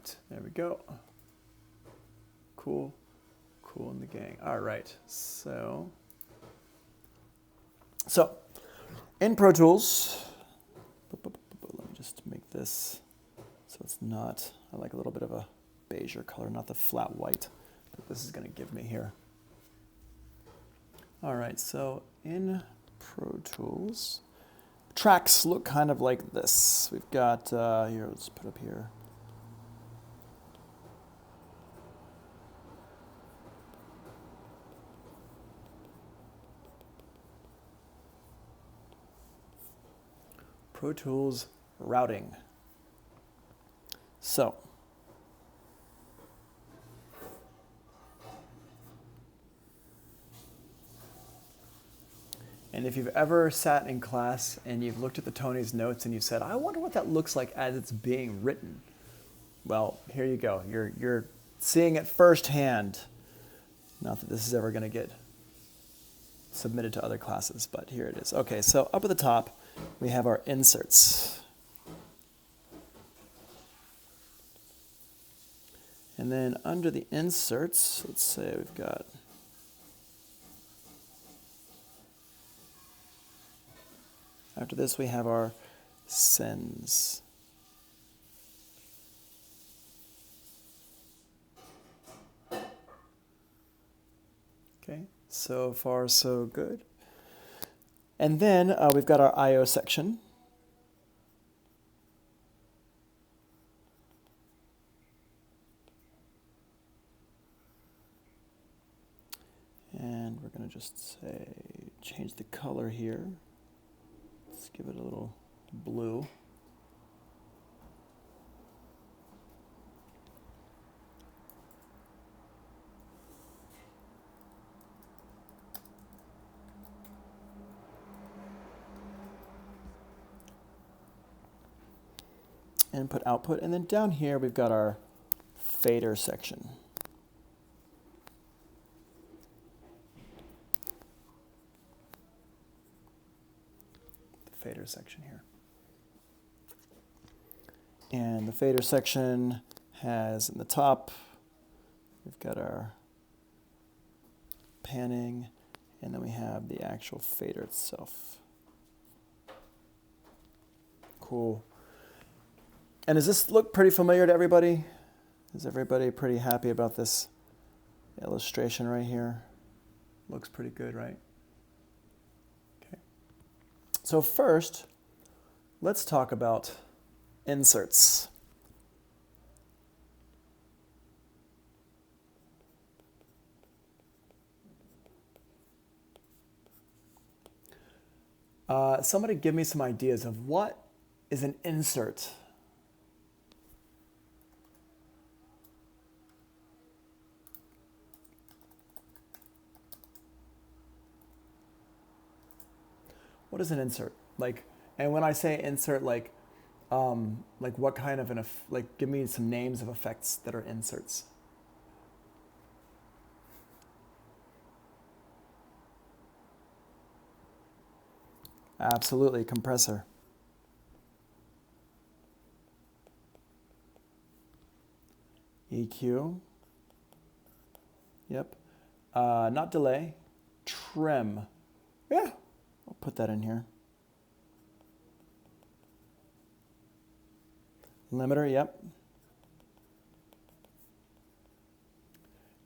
right, there we go. Cool, cool in the gang. All right, so in Pro Tools, let me just make this so it's not, I like a little bit of a beigeur color, not the flat white that this is going to give me here. All right, so in Pro Tools, tracks look kind of like this. We've got, here, let's put up here. Pro Tools routing. So, and if you've ever sat in class and you've looked at the Tony's notes and you've said, I wonder what that looks like as it's being written. Well, here you go. You're seeing it firsthand. Not that this is ever going to get submitted to other classes, but here it is. Okay, so up at the top, we have our inserts. And then under the inserts, let's say we've got after this we have our sends. Okay, so far so good. And then we've got our I/O section. And we're going to just say, change the color here. Let's give it a little blue. Input, output, and then down here we've got our fader section. The fader section here. And the fader section has in the top, we've got our panning, and then we have the actual fader itself. Cool. And does this look pretty familiar to everybody? Is everybody pretty happy about this illustration right here? Looks pretty good, right? Okay. So first, let's talk about inserts. Somebody give me some ideas of what is an insert? What is an insert? Like, and when I say insert, like what kind of like, give me some names of effects that are inserts. Absolutely, compressor. EQ. Yep. Not delay. Trim. Yeah. I'll put that in here. Limiter, yep.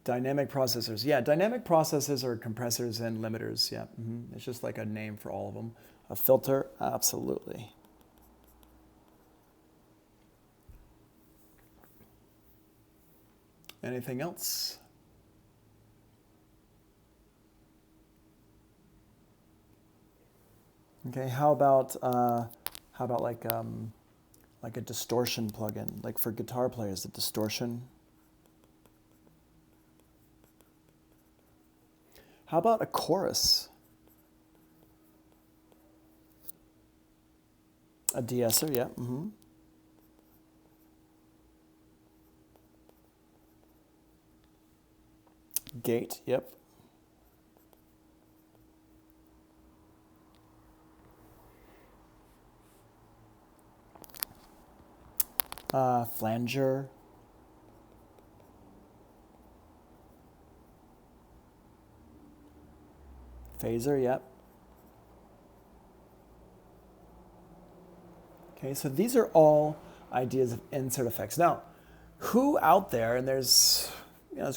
Dynamic processors. Yeah, dynamic processors are compressors and limiters. Yeah, It's just like a name for all of them. A filter, absolutely. Anything else? Okay, how about like a distortion plugin, like for guitar players, the distortion. How about a chorus? A de-esser, yeah. Gate, yep. Flanger, Phaser, yep. Okay, so these are all ideas of insert effects. Now, who out there, and there's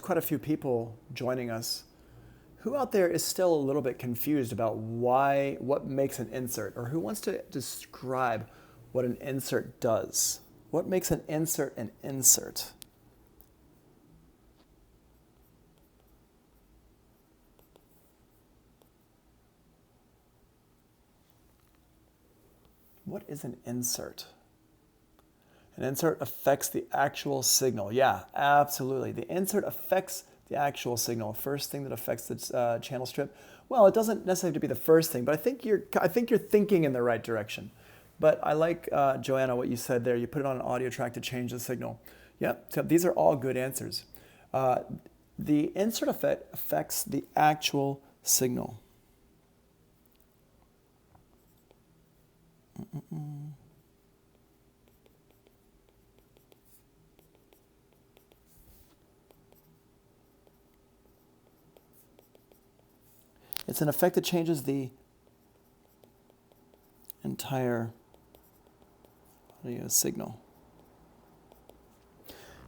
quite a few people joining us, who out there is still a little bit confused about what makes an insert, or who wants to describe what an insert does? What makes an insert an insert? What is an insert? An insert affects the actual signal. Yeah, absolutely. The insert affects the actual signal. First thing that affects the channel strip. Well, it doesn't necessarily have to be the first thing, but I think you're thinking in the right direction. But I like, Joanna, what you said there. You put it on an audio track to change the signal. Yep, so these are all good answers. The insert effect affects the actual signal. It's an effect that changes the entire audio signal.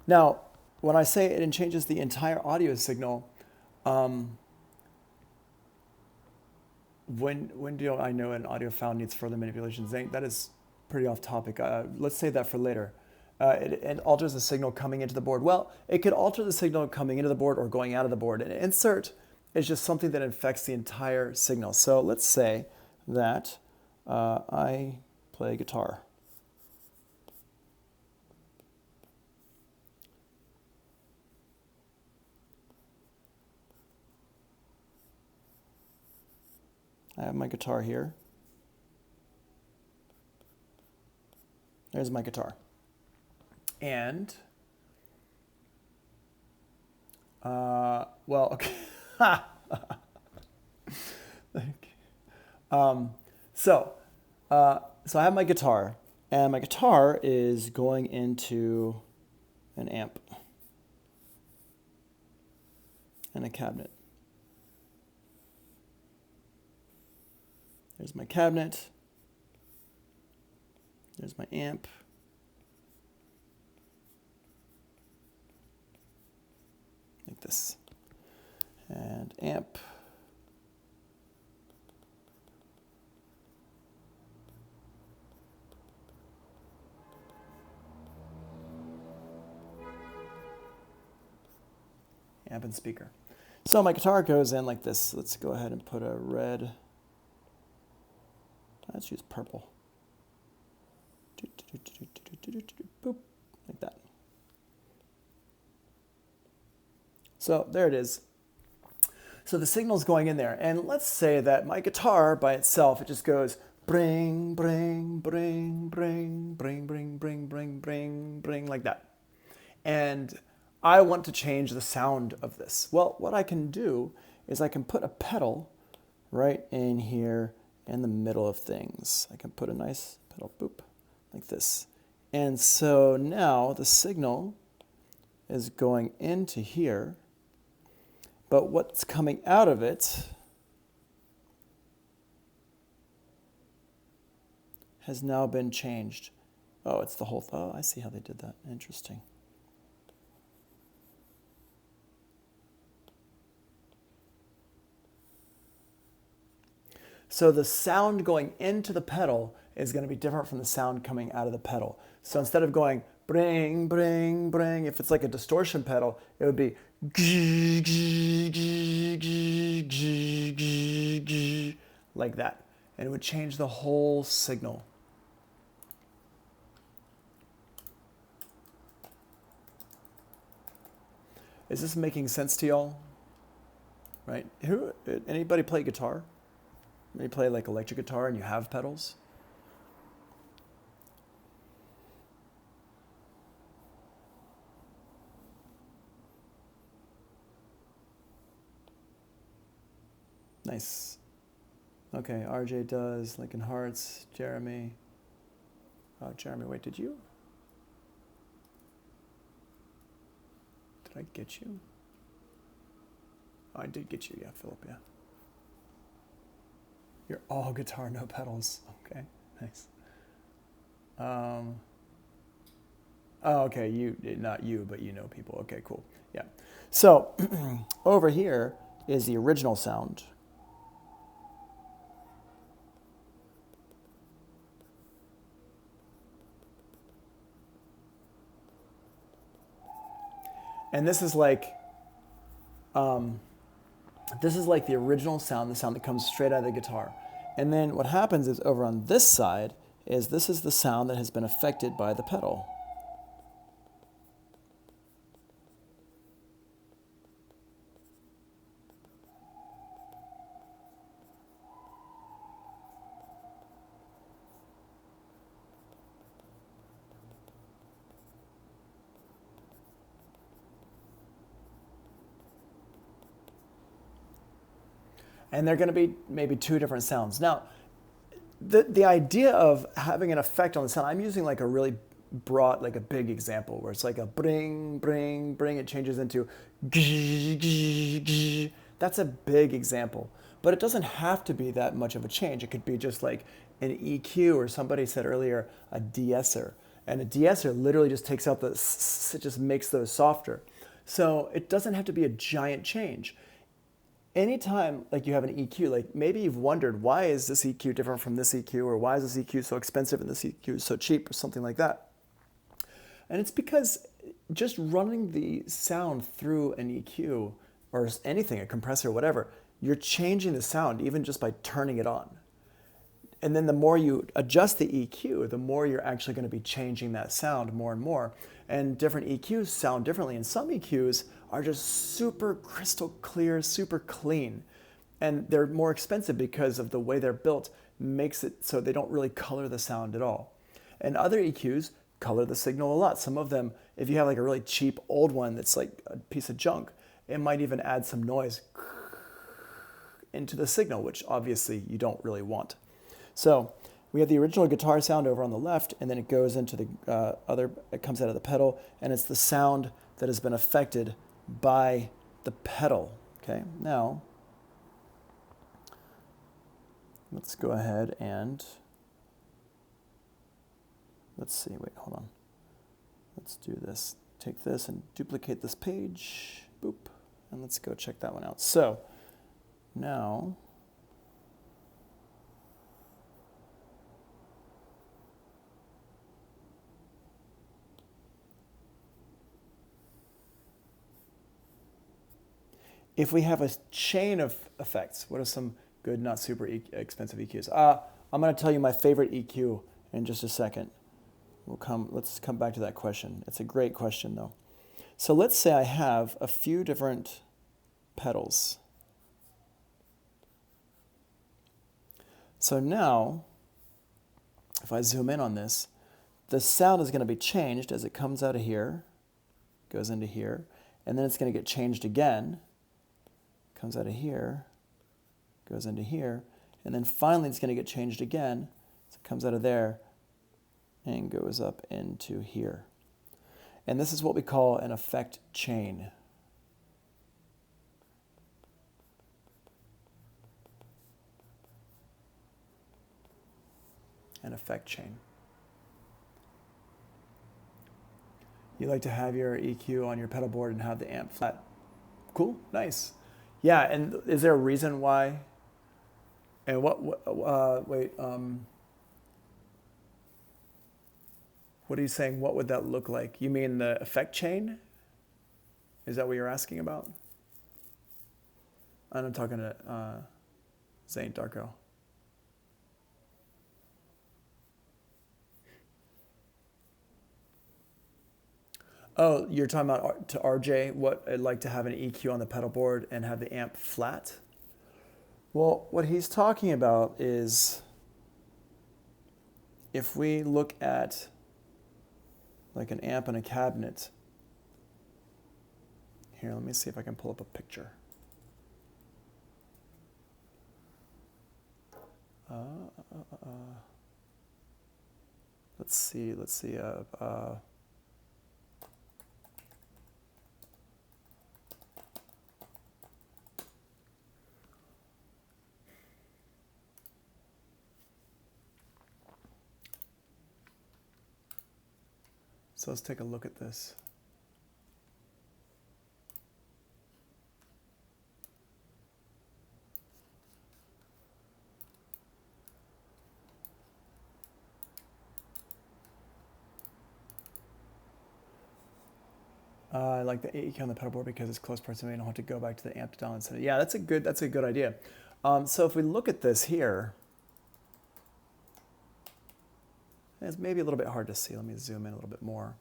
Now, when I say it changes the entire audio signal, when do I know an audiophile needs further manipulations? That is pretty off topic. Let's save that for later. It alters the signal coming into the board. Well, it could alter the signal coming into the board or going out of the board. An insert is just something that affects the entire signal. So let's say that I play guitar. I have my guitar here. There's my guitar. And, well, okay. So I have my guitar, and my guitar is going into an amp and a cabinet. There's my cabinet. There's my amp. Like this. And amp. Amp and speaker. So my guitar goes in like this. Let's go ahead and put a red. Let's use purple. Boop, like that. So there it is. So the signal's going in there. And let's say that my guitar by itself, it just goes bring, bring, bring, bring, bring, bring, bring, bring, bring, bring, like that. And I want to change the sound of this. Well, what I can do is I can put a pedal right in here in the middle of things. I can put a nice pedal, boop, like this. And so now the signal is going into here, but what's coming out of it has now been changed. Oh, it's the whole, oh, I see how they did that. Interesting. So the sound going into the pedal is going to be different from the sound coming out of the pedal. So instead of going bring, bring, bring, if it's like a distortion pedal, it would be like that. And it would change the whole signal. Is this making sense to y'all? Right? Anybody play guitar? You play like electric guitar and you have pedals? Nice. Okay, RJ does, Lincoln Hearts, Jeremy. Oh, Jeremy, wait, did you? Did I get you? Oh, I did get you, yeah, Philip, yeah. You're all guitar, no pedals. Okay, nice. Oh, okay, you, not you, but you know people. Okay, cool. Yeah. So over here is the original sound. And this is like the original sound, the sound that comes straight out of the guitar. And then what happens is over on this side is this is the sound that has been affected by the pedal. And they're going to be maybe two different sounds. Now, the idea of having an effect on the sound, I'm using like a really broad, like a big example where it's like a bring, bring, bring, it changes into that's a big example. But it doesn't have to be that much of a change. It could be just like an EQ, or somebody said earlier, a de-esser. And a de-esser literally just takes out the it just makes those softer. So it doesn't have to be a giant change. Anytime like you have an EQ, like maybe you've wondered, why is this EQ different from this EQ, or why is this EQ so expensive and this EQ so cheap, or something like that. And it's because just running the sound through an EQ or anything, a compressor, whatever, you're changing the sound even just by turning it on. And then the more you adjust the EQ, the more you're actually going to be changing that sound more and more. And different EQs sound differently. And some EQs are just super crystal clear, super clean. And they're more expensive because of the way they're built, makes it so they don't really color the sound at all. And other EQs color the signal a lot. Some of them, if you have like a really cheap old one that's like a piece of junk, it might even add some noise into the signal, which obviously you don't really want. So we have the original guitar sound over on the left, and then it goes into the it comes out of the pedal, and it's the sound that has been affected by the pedal. Okay, now let's go ahead and let's see, wait, hold on. Let's do this. Take this and duplicate this page, boop, and let's go check that one out. So now if we have a chain of effects, what are some good, not super expensive EQs? I'm going to tell you my favorite EQ in just a second. Let's come back to that question. It's a great question, though. So let's say I have a few different pedals. So now, if I zoom in on this, the sound is going to be changed as it comes out of here, goes into here, and then it's going to get changed again. Comes out of here, goes into here, and then finally it's going to get changed again. So it comes out of there and goes up into here. And this is what we call an effect chain. An effect chain. You like to have your EQ on your pedal board and have the amp flat. Cool, nice. Yeah, and is there a reason why? And what are you saying? What would that look like? You mean the effect chain? Is that what you're asking about? I'm talking to Zane Darko. Oh, you're talking about to RJ, what I'd like to have an EQ on the pedal board and have the amp flat? Well, what he's talking about is if we look at like an amp and a cabinet. Here, let me see if I can pull up a picture. Let's see. So let's take a look at this. I like the EQ on the pedal board because it's close proximity. I don't have to go back to the amp to dial and set it. Yeah, that's a good idea. So if we look at this here, it's maybe a little bit hard to see. Let me zoom in a little bit more.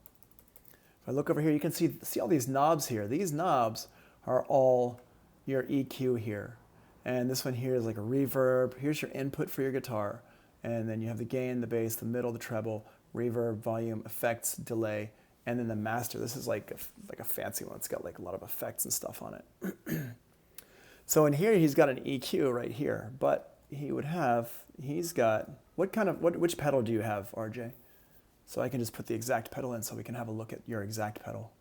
If I look over here, you can see all these knobs here. These knobs are all your EQ here. And this one here is like a reverb. Here's your input for your guitar. And then you have the gain, the bass, the middle, the treble, reverb, volume, effects, delay, and then the master. This is like a fancy one. It's got like a lot of effects and stuff on it. So in here, he's got an EQ right here, but he's got, which pedal do you have, RJ? So I can just put the exact pedal in so we can have a look at your exact pedal.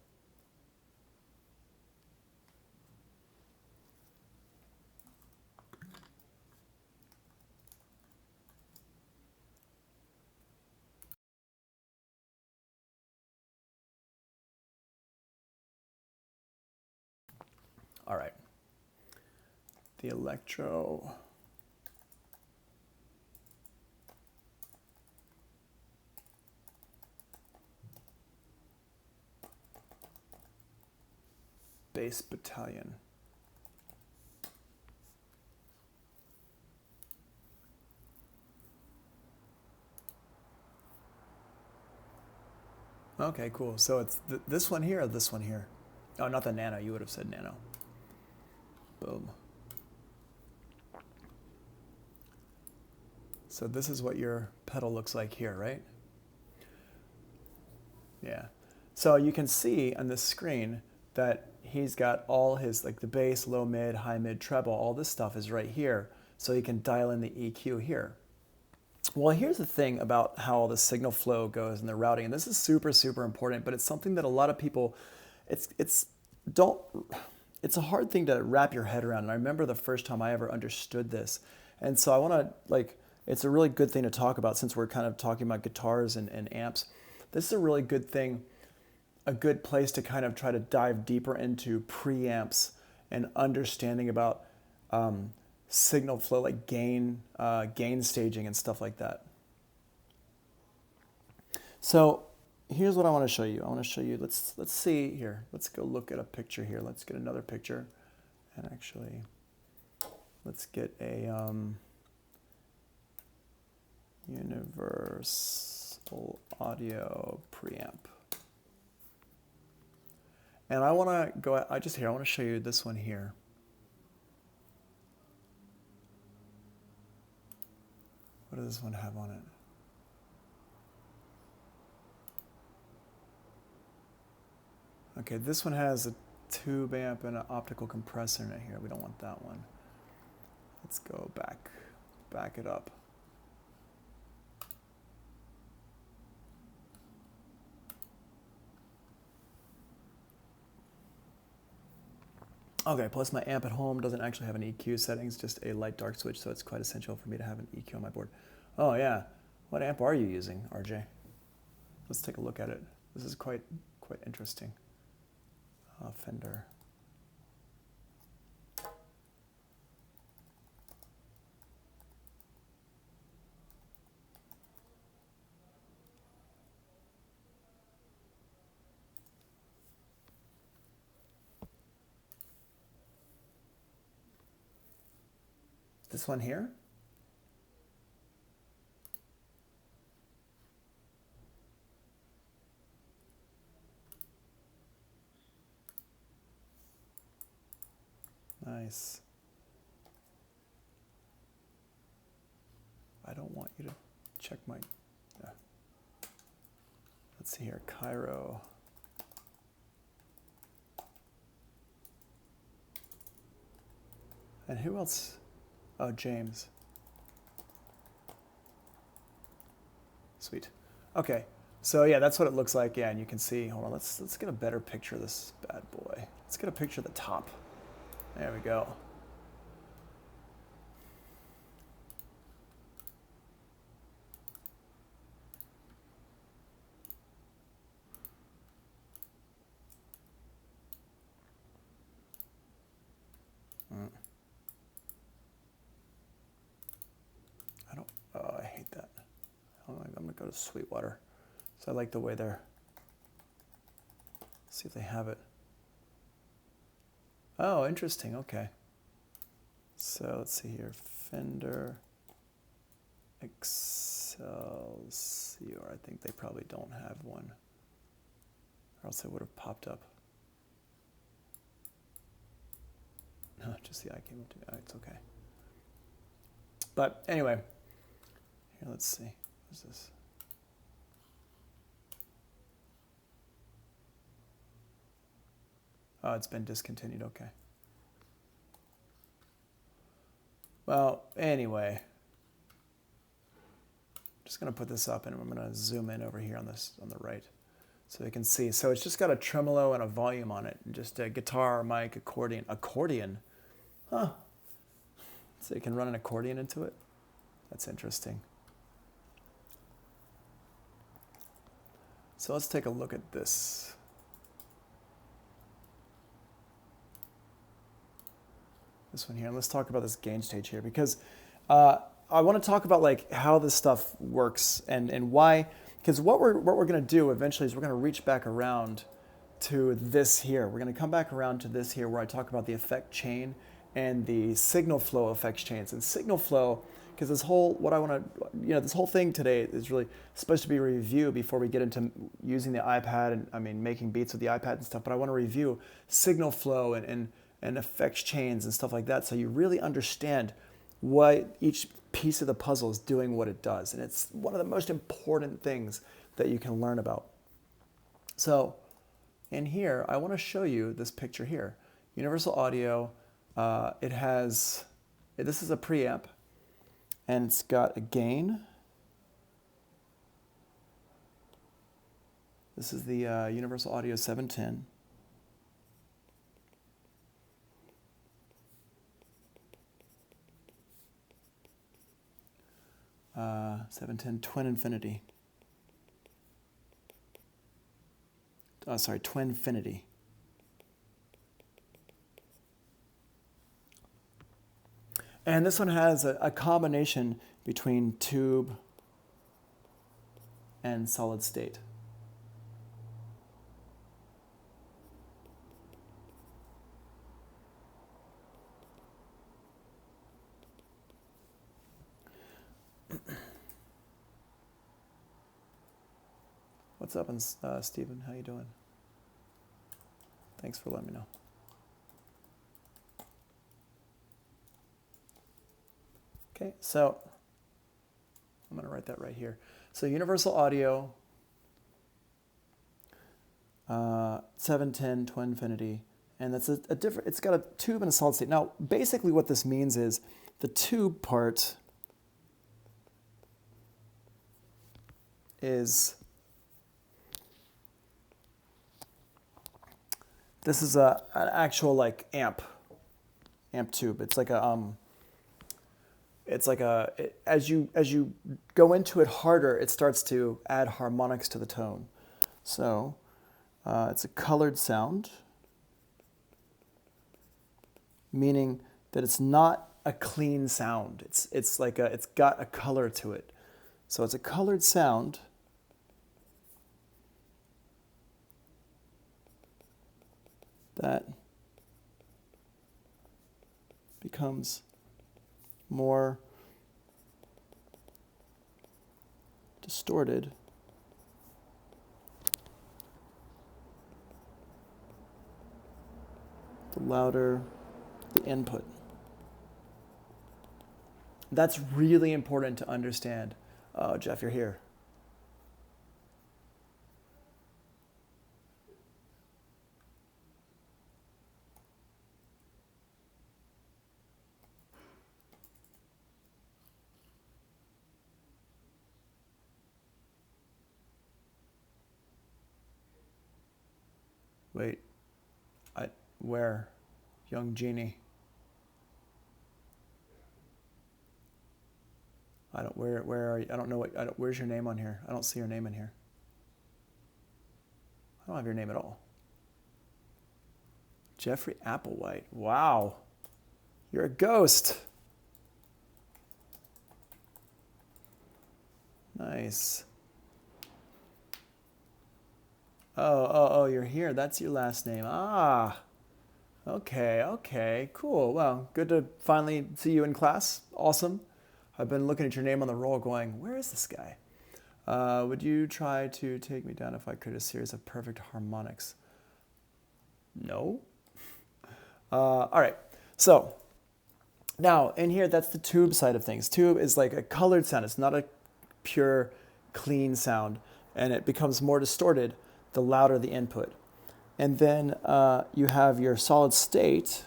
All right. The electro. Bass battalion. Okay, cool. So it's this one here or this one here? Oh, not the nano. You would have said nano. Boom. So this is what your pedal looks like here, right? Yeah. So you can see on this screen that he's got all his, like the bass, low mid, high mid, treble, all this stuff is right here. So you can dial in the EQ here. Well, here's the thing about how all the signal flow goes and the routing, and this is super, super important, but it's something that a lot of people, it's a hard thing to wrap your head around. And I remember the first time I ever understood this. And so I want to, it's a really good thing to talk about since we're kind of talking about guitars and amps. This is a really good thing, a good place to kind of try to dive deeper into preamps and understanding about signal flow, like gain staging and stuff like that. So here's what I want to show you. I want to show you, let's see here. Let's go look at a picture here. Let's get another picture. And actually, let's get a universal audio preamp. And I want to go, I want to show you this one here. What does this one have on it? Okay, this one has a tube amp and an optical compressor in it here. We don't want that one. Let's go back it up. Okay, plus my amp at home doesn't actually have an EQ settings, just a light dark switch, so it's quite essential for me to have an EQ on my board. Oh yeah, what amp are you using, RJ? Let's take a look at it. This is quite interesting. Fender. This one here? Nice. I don't want you to check my, let's see here, Cairo. And who else? Oh, James. Sweet. Okay, so yeah, that's what it looks like. Yeah, and you can see, hold on, let's get a better picture of this bad boy. Let's get a picture of the top. There we go. I don't, oh, I hate that. I'm gonna go to Sweetwater. So I like the way they're, see if they have it. Oh, interesting, okay. So let's see here, Fender, Excelsior, I think they probably don't have one, or else it would have popped up. No, just the eye came up to me, oh, it's okay. But anyway, here, let's see, what's this? Oh, it's been discontinued, okay. Well, anyway, I'm just gonna put this up and I'm gonna zoom in over here on this, on the right, so you can see. So it's just got a tremolo and a volume on it, and just a guitar, mic, accordion, huh? So you can run an accordion into it. That's interesting. So let's take a look at this. This one here, and let's talk about this gain stage here, because I want to talk about like how this stuff works and why, because what we're going to do eventually is we're going to reach back around to this here. We're going to come back around to this here where I talk about the effect chain and the signal flow effects chains. And signal flow, because this whole, what I want to, this whole thing today is really supposed to be a review before we get into using the iPad and, I mean, making beats with the iPad and stuff, but I want to review signal flow and effects chains and stuff like that, so you really understand why each piece of the puzzle is doing what it does. And it's one of the most important things that you can learn about. So in here, I want to show you this picture here. Universal Audio, this is a preamp, and it's got a gain. This is the Universal Audio 710. 710 Twin Infinity. Twin Finity. And this one has a combination between tube and solid state. What's up, Stephen? How you doing? Thanks for letting me know. Okay, so I'm going to write that right here. So Universal Audio 710 Twin Infinity, and that's a different. It's got a tube and a solid state. Now, basically, what this means is the tube part is. This is an actual like amp tube. It's like as you go into it harder, it starts to add harmonics to the tone. So it's a colored sound, meaning that it's not a clean sound. It's got a color to it. So it's a colored sound. That becomes more distorted the louder the input. That's really important to understand. Oh, Jeff, you're here. Wait, where? Young Genie. Where are you? I don't know where's your name on here? I don't see your name in here. I don't have your name at all. Jeffrey Applewhite. Wow. You're a ghost. Nice. Oh, you're here. That's your last name. Ah, okay, cool. Well, good to finally see you in class. Awesome. I've been looking at your name on the roll going, where is this guy? Would you try to take me down if I create a series of perfect harmonics? No. All right. So now in here, that's the tube side of things. Tube is like a colored sound. It's not a pure, clean sound. And it becomes more distorted the louder the input. And then you have your solid state.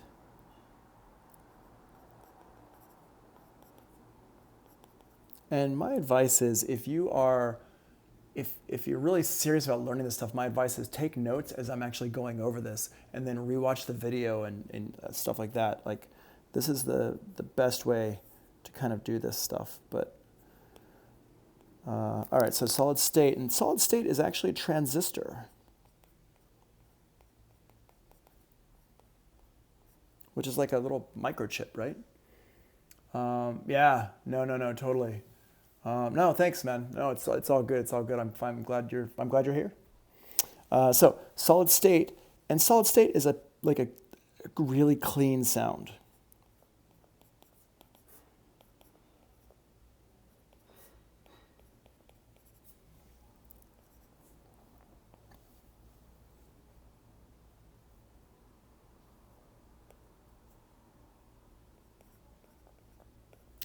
And my advice is if you're really serious about learning this stuff, my advice is take notes as I'm actually going over this and then rewatch the video and stuff like that. Like this is the best way to kind of do this stuff. But all right, so solid state. And solid state is actually a transistor, which is like a little microchip, right? Yeah, no, totally. No, thanks, man. No, it's all good. It's all good. I'm fine. I'm glad you're here. So solid state, and solid state is like a really clean sound.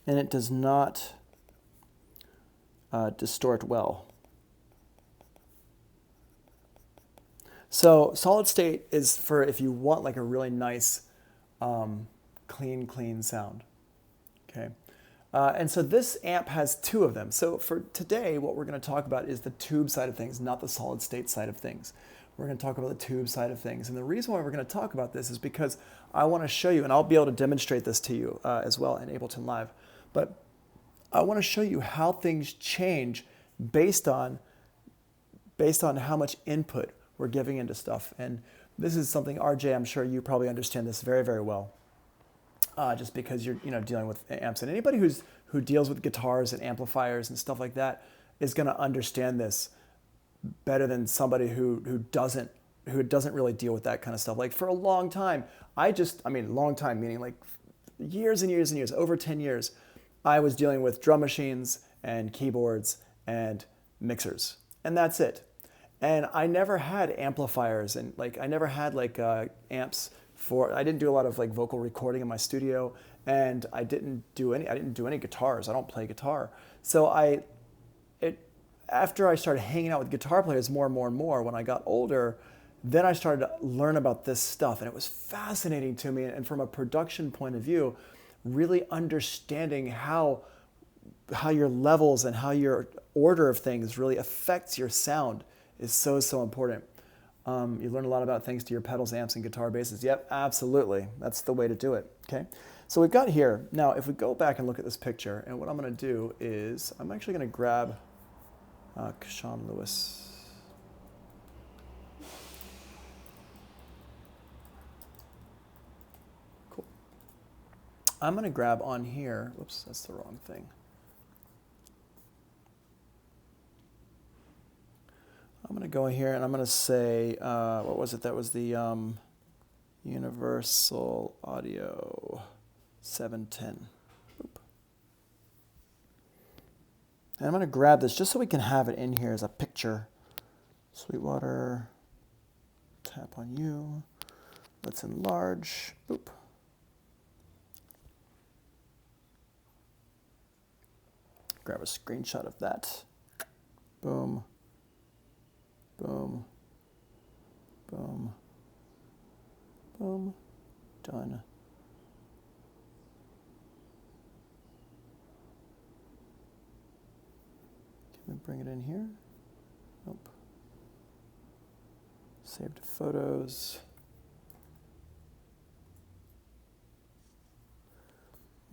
And it does not distort well. So solid state is for if you want like a really nice, clean sound. Okay. And so this amp has two of them. So for today, what we're going to talk about is the tube side of things, not the solid state side of things. We're going to talk about the tube side of things. And the reason why we're going to talk about this is because I want to show you, and I'll be able to demonstrate this to you as well in Ableton Live, but I want to show you how things change based on how much input we're giving into stuff. And this is something, RJ, I'm sure you probably understand this very, very well. Just because you're dealing with amps, and anybody who deals with guitars and amplifiers and stuff like that is going to understand this better than somebody who doesn't really deal with that kind of stuff. Like for a long time, long time meaning like years and years and years, over 10 years, I was dealing with drum machines and keyboards and mixers, and that's it. And I never had amplifiers, and I never had amps. I didn't do a lot of vocal recording in my studio, and I didn't do any guitars. I don't play guitar. So after I started hanging out with guitar players more and more when I got older, then I started to learn about this stuff, and it was fascinating to me. And from a production point of view, really understanding how your levels and how your order of things really affects your sound is so important. You learn a lot about things to your pedals, amps, and guitar basses. Yep, absolutely. That's the way to do it. Okay. So we've got here, now if we go back and look at this picture, and what I'm going to do is I'm actually going to grab Sean Lewis. Cool. I'm going to grab on here, whoops, that's the wrong thing. I'm going to go in here and I'm going to say, what was it? That was the Universal Audio 710. Oop. And I'm going to grab this just so we can have it in here as a picture. Sweetwater, tap on you. Let's enlarge. Boop. Grab a screenshot of that. Boom. Boom, boom, boom, done. Can we bring it in here? Nope. Save to photos.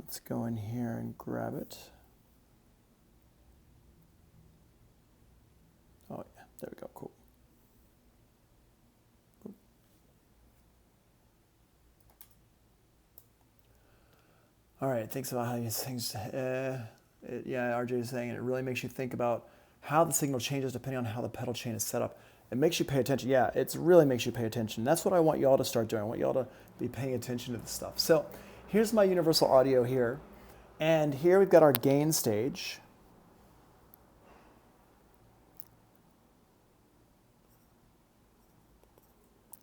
Let's go in here and grab it. Oh yeah, there we go, cool. All right, thinks about how these things, yeah, RJ is saying it really makes you think about how the signal changes depending on how the pedal chain is set up. It makes you pay attention. Yeah, it really makes you pay attention. That's what I want you all to start doing. I want you all to be paying attention to this stuff. So here's my universal audio here. And here we've got our gain stage.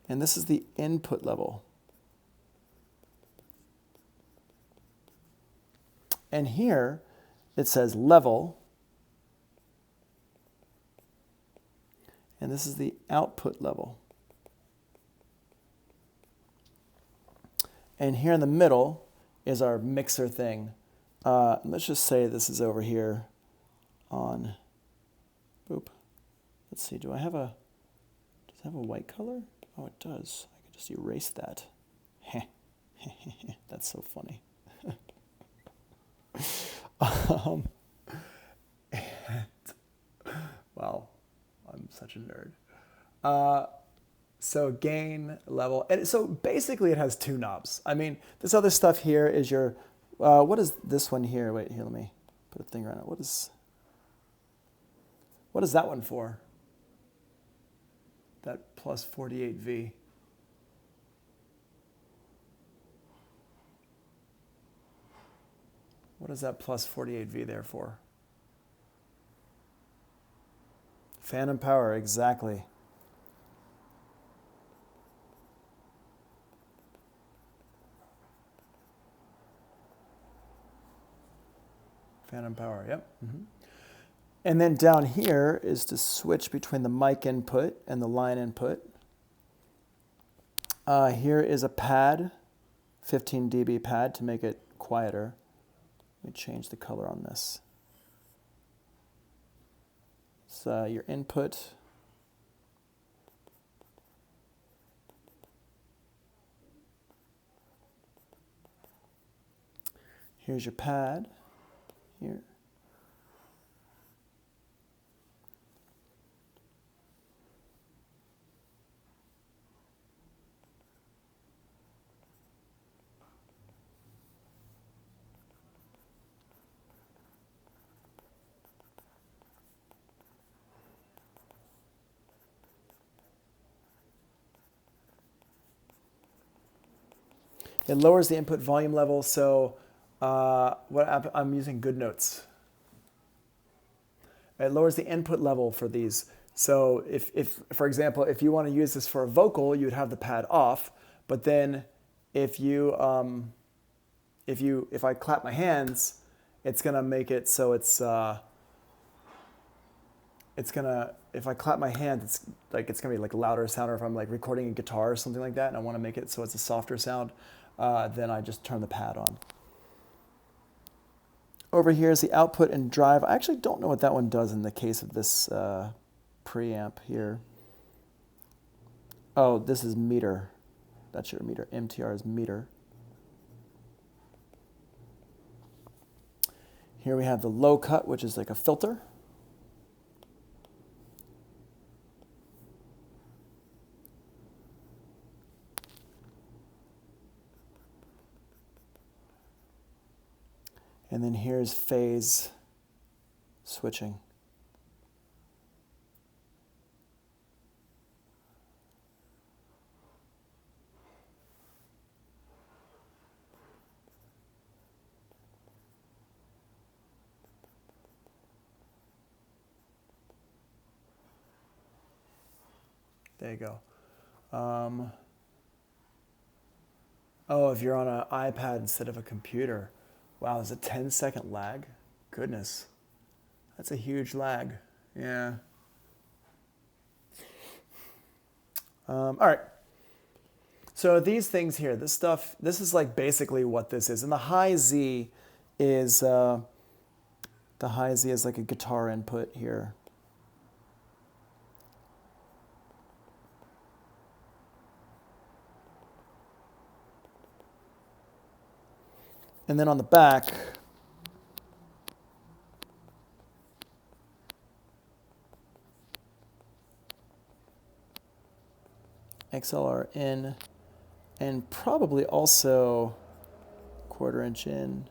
And this is the input level. And here it says level. And this is the output level. And here in the middle is our mixer thing. Let's just say this is over here on, boop. Let's see, does it have a white color? Oh, it does. I can just erase that. That's so funny. Wow, I'm such a nerd. So gain, level, and so basically it has two knobs. I mean, this other stuff here is your, what is this one here? Wait, here, let me put a thing around it. What is that one for? That plus 48V. What is that plus 48V there for? Phantom power, exactly. Phantom power, yep. Mm-hmm. And then down here is to switch between the mic input and the line input. Here is a pad, 15 dB pad to make it quieter. Let me change the color on this. So your input. Here's your pad. Here. It lowers the input volume level, so I'm using Good Notes. It lowers the input level for these. So if for example, if you want to use this for a vocal, you would have the pad off. But then if I clap my hands, it's gonna make it so it's gonna, if I clap my hands, it's gonna be like louder sound. Or if I'm like recording a guitar or something like that, and I want to make it so it's a softer sound, then I just turn the pad on. Over here is the output and drive. I actually don't know what that one does in the case of this preamp here. Oh, this is meter. That's your meter. MTR is meter. Here we have the low cut, which is like a filter. And then here's phase switching. There you go. Oh, if you're on an iPad instead of a computer. Wow, there's a 10-second lag? Goodness. That's a huge lag. Yeah. All right. So these things here, this stuff, this is like basically what this is. And the high Z is like a guitar input here. And then on the back, XLR in, and probably also 1/4 inch in.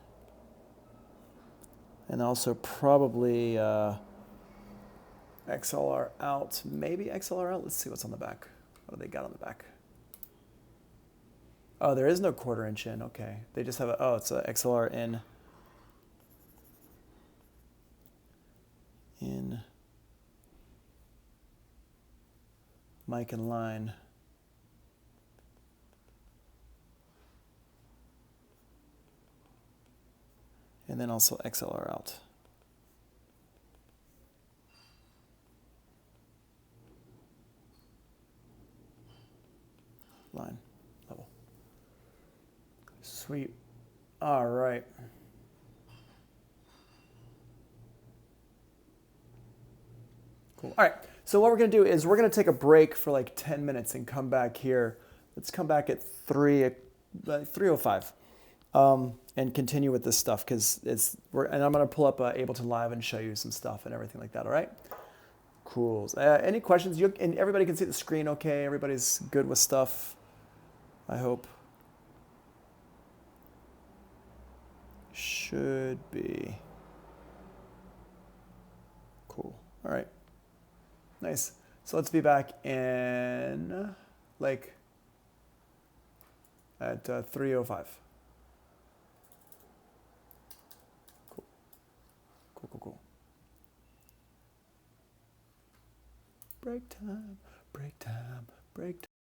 And also probably XLR out, maybe XLR out. Let's see what's on the back. What do they got on the back? Oh, there is no 1/4 inch in. Okay, they just have a, oh, it's a XLR in. In mic and line. And then also XLR out. Line, level. Sweet. All right. Cool. All right. So what we're going to do is we're going to take a break for like 10 minutes and come back here. Let's come back at 3:05 and continue with this stuff because and I'm going to pull up Ableton Live and show you some stuff and everything like that. All right. Cool. Any questions? And everybody can see the screen okay? Everybody's good with stuff, I hope. Should be. Cool. All right. Nice. So let's be back in like at 3:05. Cool. Cool, cool, cool. Break time, break time, break time.